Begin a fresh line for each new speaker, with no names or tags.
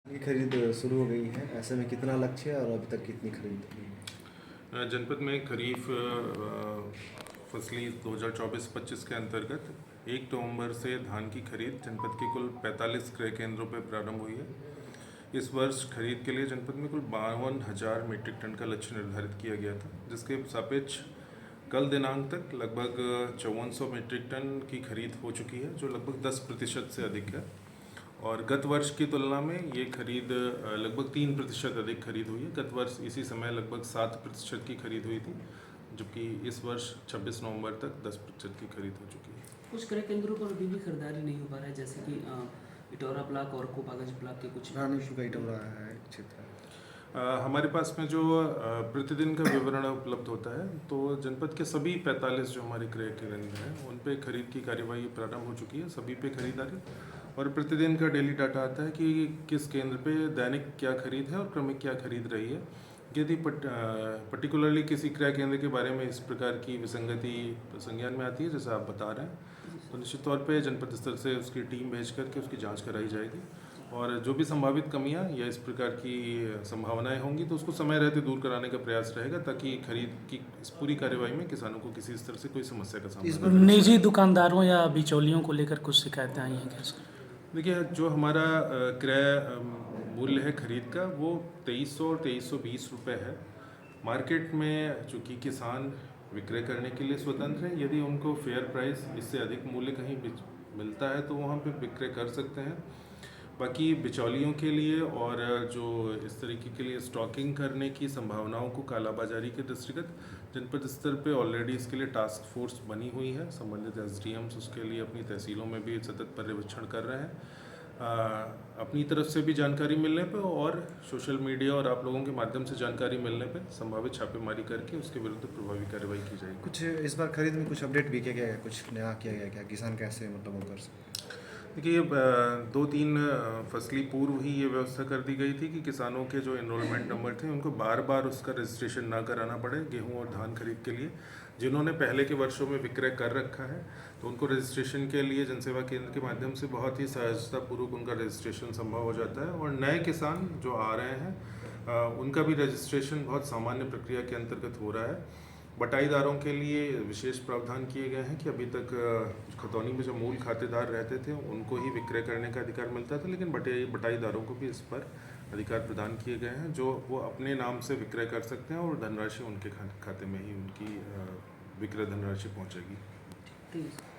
की खरीद शुरू हो गई है, ऐसे में कितना लक्ष्य है और अभी तक कितनी खरीद हुई है?
जनपद में खरीफ फसली 2024-25 के अंतर्गत 1 नवंबर से धान की खरीद जनपद के कुल 45 क्रय केंद्रों पर प्रारंभ हुई है। इस वर्ष खरीद के लिए जनपद में कुल 52,000 मीट्रिक टन का लक्ष्य निर्धारित किया गया था, जिसके सापेक्ष कल दिनांक तक लगभग 5400 मीट्रिक टन की खरीद हो चुकी है, जो लगभग 10% से अधिक है। और गत वर्ष की तुलना में ये खरीद लगभग 3% अधिक खरीद हुई है। गत वर्ष इसी समय लगभग 7% की खरीद हुई थी, जबकि इस वर्ष 26 नवंबर तक 10% की खरीद हो चुकी है।
कुछ क्रय केंद्रों पर अभी भी खरीदारी नहीं हो पा रहा है, जैसे कि इटौरा ब्लॉक और कोपागंज ब्लॉक के कुछ
रानीपुर का इटौरा है क्षेत्र है।
हमारे पास में जो प्रतिदिन का विवरण उपलब्ध होता है, तो जनपद के सभी 45 जो हमारे क्रय केंद्र हैं उन पे खरीद की कार्यवाही प्रारंभ हो चुकी है, सभी पे खरीदारी। और प्रतिदिन का डेली डाटा आता है कि किस केंद्र पे दैनिक क्या खरीद है और क्रमिक क्या खरीद रही है। यदि पर्टिकुलरली किसी क्रय केंद्र के बारे में इस प्रकार की विसंगति संज्ञान में आती है, जैसा आप बता रहे हैं, तो निश्चित तौर पे जनपद स्तर से उसकी टीम भेज करके उसकी जांच कराई जाएगी। और जो भी संभावित कमियां या इस प्रकार की संभावनाएं होंगी, तो उसको समय रहते दूर कराने का प्रयास रहेगा, ताकि खरीद की इस पूरी कार्यवाही में किसानों को किसी स्तर से कोई समस्या का सामना न
निजी दुकानदारों या बिचौलियों को लेकर कुछ शिकायतें आई हैं कैसे?
देखिए, जो हमारा क्रय मूल्य है खरीद का, वो 2300 और 2320 रुपये है। मार्केट में चूँकि किसान विक्रय करने के लिए स्वतंत्र हैं, यदि उनको फेयर प्राइस इससे अधिक मूल्य कहीं मिलता है तो वहाँ पे विक्रय कर सकते हैं। बाकी बिचौलियों के लिए और जो इस तरीके के लिए स्टॉकिंग करने की संभावनाओं को कालाबाजारी के दृष्टिगत जनपद स्तर पे ऑलरेडी इसके लिए टास्क फोर्स बनी हुई है। संबंधित एसडीएम्स उसके लिए अपनी तहसीलों में भी सतत पर्यवेक्षण कर रहे हैं। अपनी तरफ से भी जानकारी मिलने पर और सोशल मीडिया और आप लोगों के माध्यम से जानकारी मिलने पर संभावित छापेमारी करके उसके विरुद्ध प्रभावी कार्रवाई की जाएगी।
कुछ इस बार खरीद में कुछ अपडेट भी किया गया है, कुछ नया किया गया क्या, किसान कैसे मतलब वो कर सकते?
देखिए, 2-3 फसली पूर्व ही ये व्यवस्था कर दी गई थी कि किसानों के जो एनरोलमेंट नंबर थे उनको बार बार उसका रजिस्ट्रेशन ना कराना पड़े गेहूं और धान खरीद के लिए। जिन्होंने पहले के वर्षों में विक्रय कर रखा है, तो उनको रजिस्ट्रेशन के लिए जनसेवा केंद्र के माध्यम से बहुत ही सहजतापूर्वक उनका रजिस्ट्रेशन संभव हो जाता है। और नए किसान जो आ रहे हैं उनका भी रजिस्ट्रेशन बहुत सामान्य प्रक्रिया के अंतर्गत हो रहा है। बटाईदारों के लिए विशेष प्रावधान किए गए हैं कि अभी तक खतौनी में जो मूल खातेदार रहते थे उनको ही विक्रय करने का अधिकार मिलता था, लेकिन बटाईदारों को भी इस पर अधिकार प्रदान किए गए हैं, जो वो अपने नाम से विक्रय कर सकते हैं और धनराशि उनके खाते में ही उनकी विक्रय धनराशि पहुंचेगी।
ठीक है।